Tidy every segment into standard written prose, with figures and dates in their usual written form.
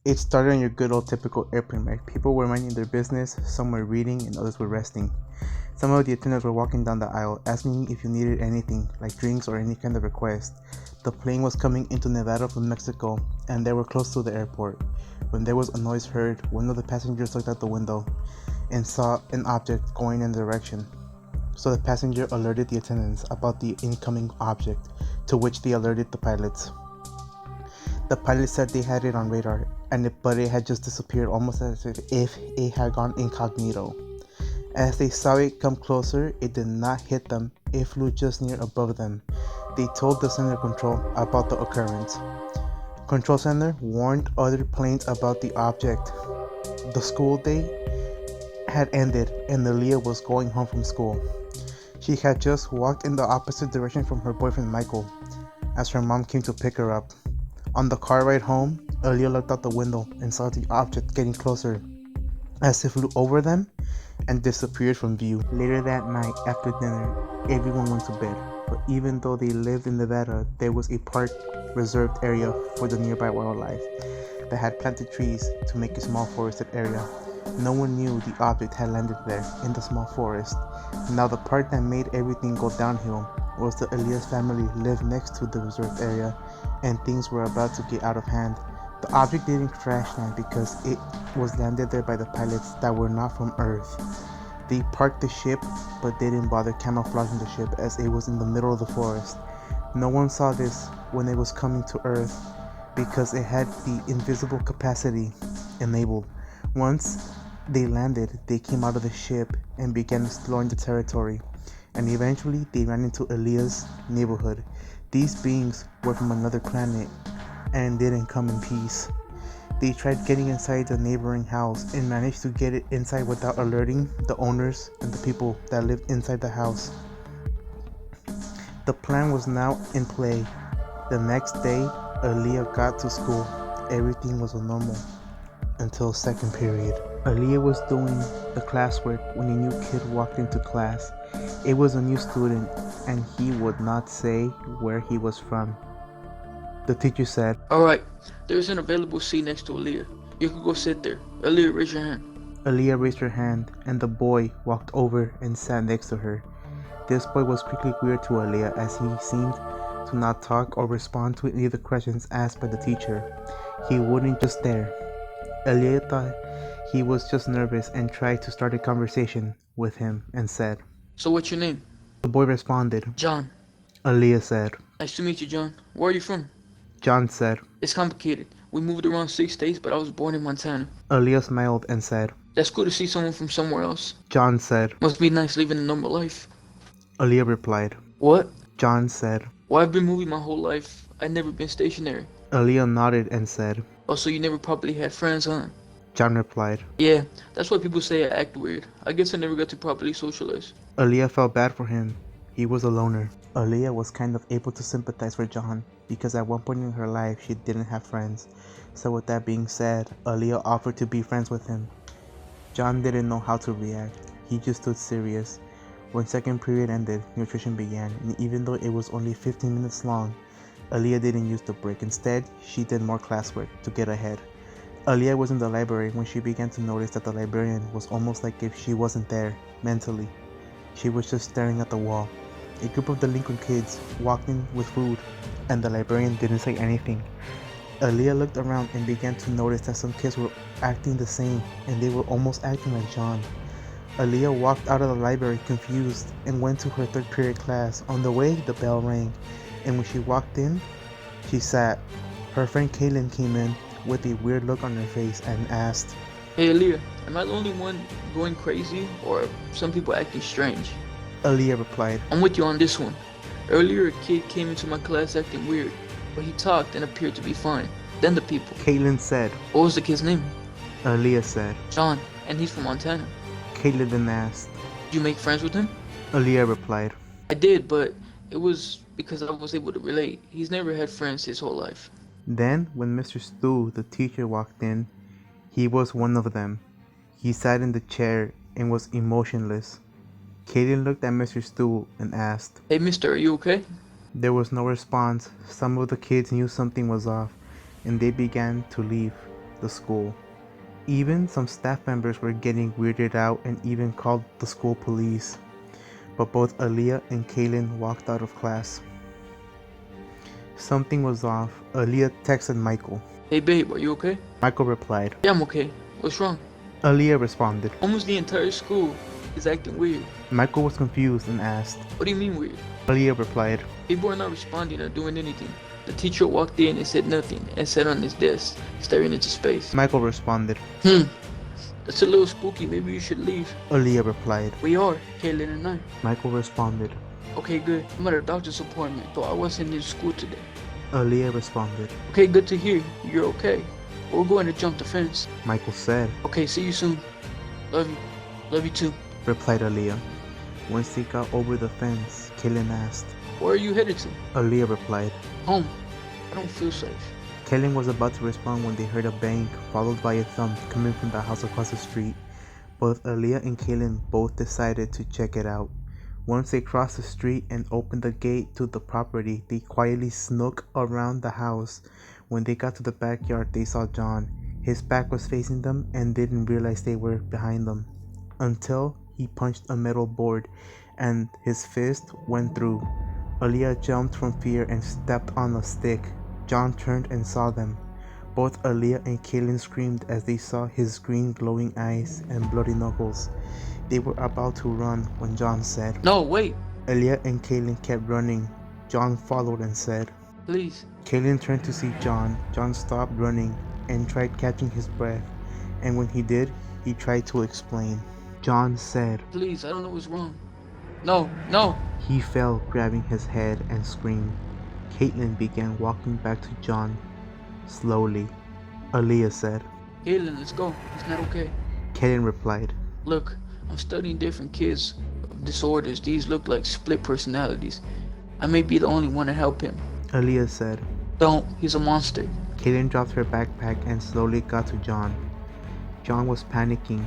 It started on your good old typical airplane ride. People were minding their business, some were reading, and others were resting. Some of the attendants were walking down the aisle, asking if you needed anything, like drinks or any kind of request. The plane was coming into Nevada from Mexico, and they were close to the airport. When there was a noise heard, one of the passengers looked out the window and saw an object going in the direction. So the passenger alerted the attendants about the incoming object, to which they alerted the pilots. The pilot said they had it on radar, but it had just disappeared, almost as if it had gone incognito. As they saw it come closer, it did not hit them, it flew just near above them. They told the center control about the occurrence. Control center warned other planes about the object. The school day had ended and Aaliyah was going home from school. She had just walked in the opposite direction from her boyfriend Michael, as her mom came to pick her up. On the car ride home, Aaliyah looked out the window and saw the object getting closer, as it flew over them and disappeared from view. Later that night, after dinner, everyone went to bed, but even though they lived in Nevada, there was a park reserved area for the nearby wildlife that had planted trees to make a small forested area. No one knew the object had landed there in the small forest. Now the part that made everything go downhill was that Aaliyah's family lived next to the reserved area, and things were about to get out of hand. The object didn't crash land because it was landed there by the pilots that were not from Earth. They parked the ship but didn't bother camouflaging the ship as it was in the middle of the forest. No one saw this when it was coming to Earth because it had the invisible capacity enabled. Once they landed, they came out of the ship and began exploring the territory, and eventually they ran into Aaliyah's neighborhood. These beings were from another planet and didn't come in peace. They tried getting inside the neighboring house and managed to get it inside without alerting the owners and the people that lived inside the house. The plan was now in play. The next day, Aaliyah got to school. Everything was normal until second period. Aaliyah was doing the classwork when a new kid walked into class. It was a new student, and he would not say where he was from. The teacher said, "Alright, there's an available seat next to Aaliyah. You can go sit there. Aaliyah, raise your hand." Aaliyah raised her hand, and the boy walked over and sat next to her. This boy was quickly weird to Aaliyah as he seemed to not talk or respond to any of the questions asked by the teacher. He wouldn't just stare. Aaliyah thought he was just nervous and tried to start a conversation with him and said, "So what's your name?" The boy responded, "John." Aaliyah said. "Nice to meet you, John. Where are you from?" John said. "It's complicated. We moved around 6 states, but I was born in Montana." Aaliyah smiled and said, "That's cool to see someone from somewhere else." John said. "Must be nice living a normal life." Aaliyah replied. "What?" John said. "Well, I've been moving my whole life. I've never been stationary." Aaliyah nodded and said. "Oh, so you never probably had friends, huh?" John replied. "Yeah, that's why people say I act weird. I guess I never got to properly socialize." Aaliyah felt bad for him. He was a loner. Aaliyah was kind of able to sympathize for John because at one point in her life she didn't have friends. So with that being said, Aaliyah offered to be friends with him. John didn't know how to react. He just stood serious. When second period ended, nutrition began, and even though it was only 15 minutes long, Aaliyah didn't use the break. Instead, she did more classwork to get ahead. Aaliyah was in the library when she began to notice that the librarian was almost like if she wasn't there, mentally. She was just staring at the wall. A group of delinquent kids walked in with food, and the librarian didn't say anything. Aaliyah looked around and began to notice that some kids were acting the same, and they were almost acting like John. Aaliyah walked out of the library confused and went to her third period class. On the way, the bell rang, and when she walked in, she sat. Her friend Kaylin came in with a weird look on her face and asked, Hey Aaliyah, am I the only one going crazy or some people acting strange? Aaliyah replied, I'm with you on this one. Earlier a kid came into my class acting weird, but he talked and appeared to be fine. Then the people. Kaylin said, What was the kid's name? Aaliyah said. John, and he's from Montana. Kaylin then asked, Did you make friends with him? Aaliyah replied. I did, but it was because I was able to relate. He's never had friends his whole life. Then, when Mr. Stu, the teacher, walked in, he was one of them. He sat in the chair and was emotionless. Kaylin looked at Mr. Stu and asked. Hey mister, are you okay? There was no response. Some of the kids knew something was off, and they began to leave the school. Even some staff members were getting weirded out and even called the school police. But both Aaliyah and Kaylin walked out of class. Something was off. Aaliyah texted Michael. Hey babe, are you okay? Michael replied. Yeah, I'm okay. What's wrong? Aaliyah responded. Almost the entire school is acting weird. Michael was confused and asked. What do you mean weird? Aaliyah replied. People are not responding or doing anything. The teacher walked in and said nothing and sat on his desk, staring into space. Michael responded. That's a little spooky. Maybe you should leave. Aaliyah replied. We are, Kaylin and I. Michael responded. Okay, good. I'm at a doctor's appointment, so I wasn't in school today. Aaliyah responded. Okay, good to hear. You're okay. We're going to jump the fence. Michael said. Okay, see you soon. Love you. Love you too. Replied Aaliyah. Once they got over the fence, Kaylin asked. Where are you headed to? Aaliyah replied. Home. I don't feel safe. Kaylin was about to respond when they heard a bang, followed by a thump coming from the house across the street. Both Aaliyah and Kaylin both decided to check it out. Once they crossed the street and opened the gate to the property, they quietly snuck around the house. When they got to the backyard, they saw John. His back was facing them and didn't realize they were behind them until he punched a metal board and his fist went through. Aaliyah jumped from fear and stepped on a stick. John turned and saw them. Both Aaliyah and Kaylin screamed as they saw his green glowing eyes and bloody knuckles. They were about to run when John said, No, wait. Aaliyah and Kaylin kept running. John followed and said, Please. Kaylin turned to see John. John stopped running and tried catching his breath, and when he did, he tried to explain. John said, Please, I don't know what's wrong. No, no. He fell, grabbing his head, and screamed. Caitlin began walking back to John. Slowly. Aaliyah said, Kaylin, let's go. It's not okay. Kaylin replied, Look, I'm studying different kids of disorders. These look like split personalities. I may be the only one to help him. Aaliyah said. Don't. He's a monster. Kaylin dropped her backpack and slowly got to John. John was panicking,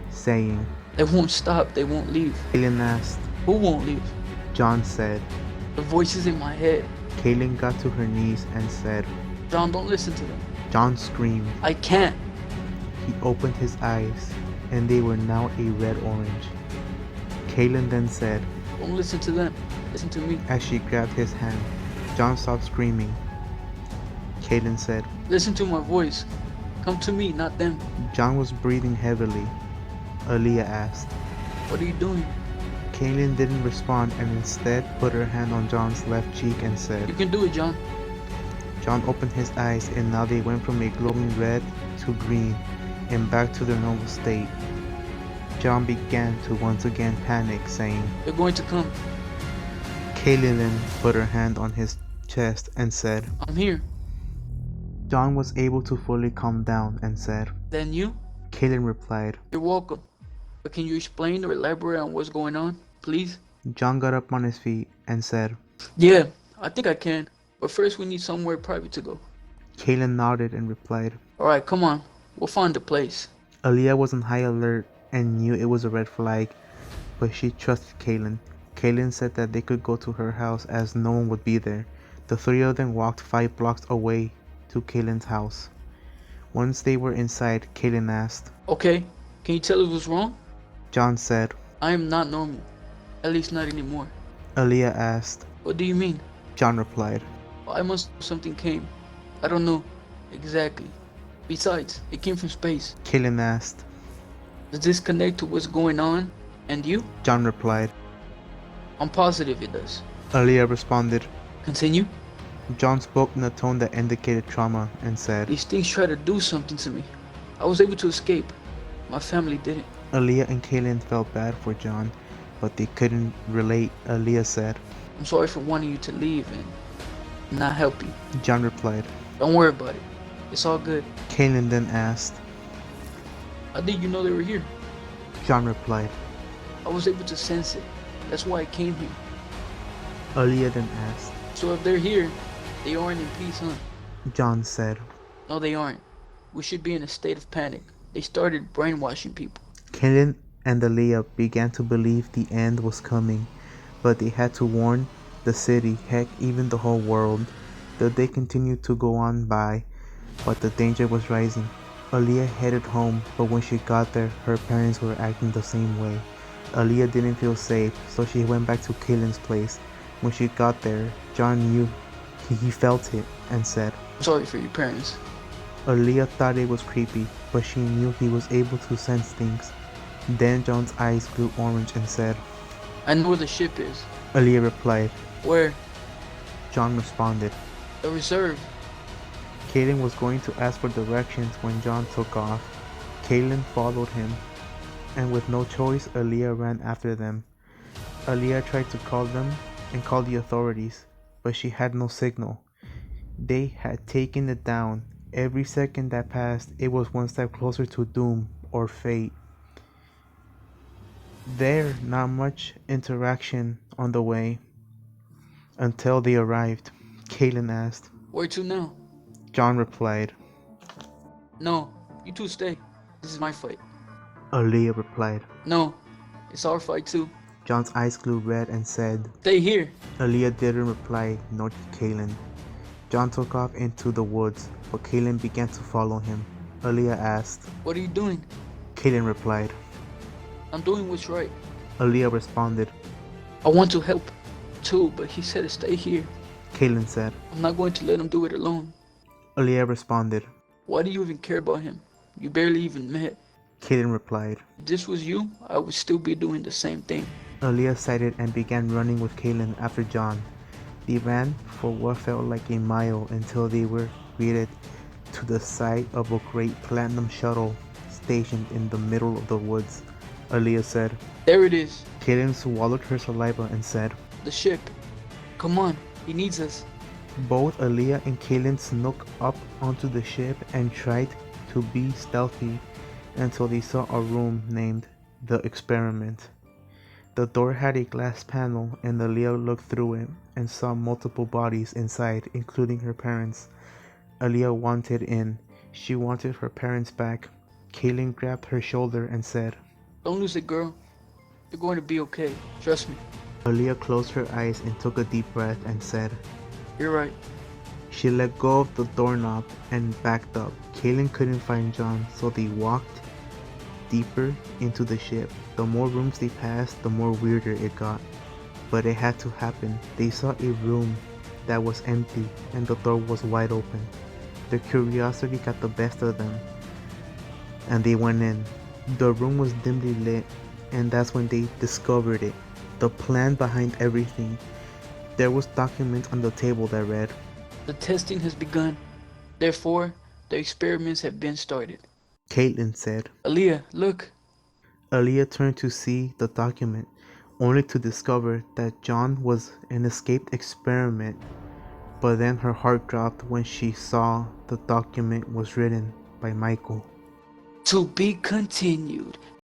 saying, They won't stop. They won't leave. Kaylin asked. Who won't leave? John said. The voices in my head. Kaylin got to her knees and said, John, don't listen to them. John screamed. I can't. He opened his eyes, and they were now a red-orange. Kaylin then said, Don't listen to them. Listen to me. as she grabbed his hand. John stopped screaming. Kaylin said, Listen to my voice. Come to me, not them. John was breathing heavily. Aaliyah asked. What are you doing? Kaylin didn't respond and instead put her hand on John's left cheek and You said. can do it, John. John opened his eyes and now they went from a glowing red to green and back to their normal state. John began to once again panic, saying, They're going to come. Kaylin then put her hand on his chest and said. I'm here. John was able to fully calm down and said. Then you? Kaylin replied. You're welcome. But can you explain or elaborate on what's going on, please? John got up on his feet and said. Yeah, I think I can. But first we need somewhere private to go. Kaylin nodded and replied. Alright, come on. We'll find a place. Aaliyah was on high alert and knew it was a red flag, but she trusted Kaylin. Kaylin said that they could go to her house as no one would be there. The three of them walked 5 blocks away to Kaylin's house. Once they were inside, Kaylin asked. Okay, can you tell us what's wrong? John said. I am not normal. At least not anymore. Aaliyah asked. What do you mean? John replied. I must know something came. I don't know exactly. Besides, it came from space. Kaylin asked. Does this connect to what's going on And you? John replied. I'm positive it does. Aaliyah responded. Continue. John spoke in a tone that indicated trauma and said, These things try to do something to me. I was able to escape. My family didn't. Aaliyah and Kaylin felt bad for John, but they couldn't relate. Aaliyah said, I'm sorry for wanting you to leave and not help you. John replied. Don't worry about it. It's all good. Kaylin then asked. How did you know they were here? John replied. I was able to sense it. That's why I came here. Aaliyah then asked. So if they're here, they aren't in peace, huh? John said. No, they aren't. We should be in a state of panic. They started brainwashing people. Kaylin and Aaliyah began to believe the end was coming, but they had to warn the city, heck, even the whole world. The day continued to go on by, but the danger was rising. Aaliyah headed home, but when she got there, her parents were acting the same way. Aaliyah didn't feel safe, so she went back to Kaylin's place. When she got there, John knew he felt it and said, I'm sorry for your parents. Aaliyah thought it was creepy, but she knew he was able to sense things. Then John's eyes grew orange and said, I know where the ship is. Aaliyah replied. Where? John responded. The reserve. Kaylin was going to ask for directions when John took off. Kaylin followed him, and with no choice, Aaliyah ran after them. Aaliyah tried to call them and call the authorities, but she had no signal. They had taken it down. Every second that passed, it was one step closer to doom or fate. There, not much interaction on the way until they arrived. Kaylin asked. Where to now? John replied. No, you two stay. This is my fight. Aaliyah replied. No, it's our fight too. John's eyes grew red and said, Stay here. Aaliyah didn't reply, nor did Kaylin. John took off into the woods, but Kaylin began to follow him. Aaliyah asked. What are you doing? Kaylin replied. I'm doing what's right. Aaliyah responded. I want to help too, but he said to stay here. Kaylin said. I'm not going to let him do it alone. Aaliyah responded. Why do you even care about him? You barely even met. Kaylin replied. If this was you, I would still be doing the same thing. Aaliyah sighed and began running with Kaylin after John. They ran for what felt like a mile until they were greeted to the sight of a great platinum shuttle stationed in the middle of the woods. Aaliyah said. There it is. Kaylin swallowed her saliva and said. The ship. Come on, he needs us. Both Aaliyah and Kaylin snuck up onto the ship and tried to be stealthy until they saw a room named The Experiment. The door had a glass panel and Aaliyah looked through it and saw multiple bodies inside, including her parents. Aaliyah wanted in. She wanted her parents back. Kaylin grabbed her shoulder and said, Don't lose it, girl. You're going to be okay. Trust me. Aaliyah closed her eyes and took a deep breath and said, You're right. She let go of the doorknob and backed up. Kaylin couldn't find John, so they walked deeper into the ship. The more rooms they passed, the more weirder it got. But it had to happen. They saw a room that was empty and the door was wide open. Their curiosity got the best of them, and they went in. The room was dimly lit, and that's when they discovered it. The plan behind everything. There was documents on the table that read, The testing has begun. Therefore, the experiments have been started. Caitlin said. Aaliyah, look. Aaliyah turned to see the document, only to discover that John was an escaped experiment. But then her heart dropped when she saw the document was written by Michael. To be continued.